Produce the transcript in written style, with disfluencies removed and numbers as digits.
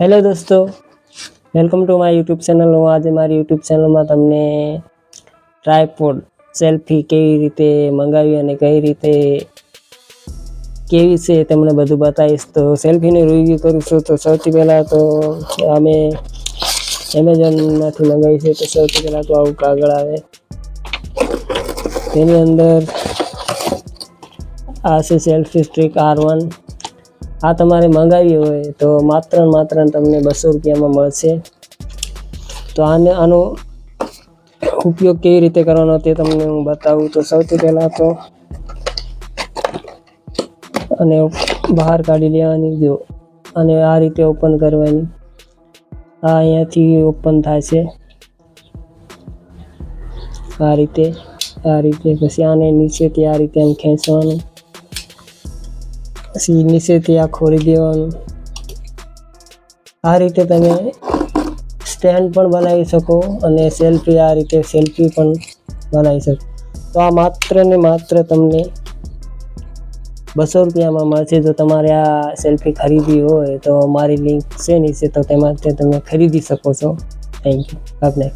Hello દોસ્તો, welcome to my YouTube channel. હું આજે મારી યુટ્યુબ ચેનલમાં તમને ટ્રાયપોડ સેલ્ફી કેવી રીતે મંગાવી અને કઈ રીતે કેવી છે તમને બધું બતાવીશ। તો સેલ્ફીની રિવ્યૂ કરું છું। તો સૌથી પહેલાં તો અમે એમેઝોનમાંથી મંગાવી છે। તો સૌથી પહેલાં તો આવું કાગળ આવે, તેની અંદર આ છે સેલ્ફી સ્ટિક R1। આ તમારે મંગાવી હોય તો માત્ર તમને 200 રૂપિયામાં મળશે। તો આનો ઉપયોગ કેવી રીતે કરવાનો તે તમને હું બતાવું। તો સૌથી પહેલાં તો અને બહાર કાઢી લેવાની, જો અને આ રીતે ઓપન કરવાની। આ અહીંયાથી ઓપન થાય છે આ રીતે। પછી આને નીચેથી આ રીતે આમ ખેંચવાનું, પછી નીચેથી આ ખોલી દેવાનું। આ રીતે તમે સ્ટેન્ડ પણ બનાવી શકો અને સેલ્ફી આ રીતે સેલ્ફી પણ બનાવી શકો। તો આ માત્ર ને માત્ર તમને 200 રૂપિયામાં મળશે। જો તમારે આ સેલ્ફી ખરીદવી હોય તો મારી લિંક છે નીચે, તો તેમાંથી તમે ખરીદી શકો છો। Thank you. આપને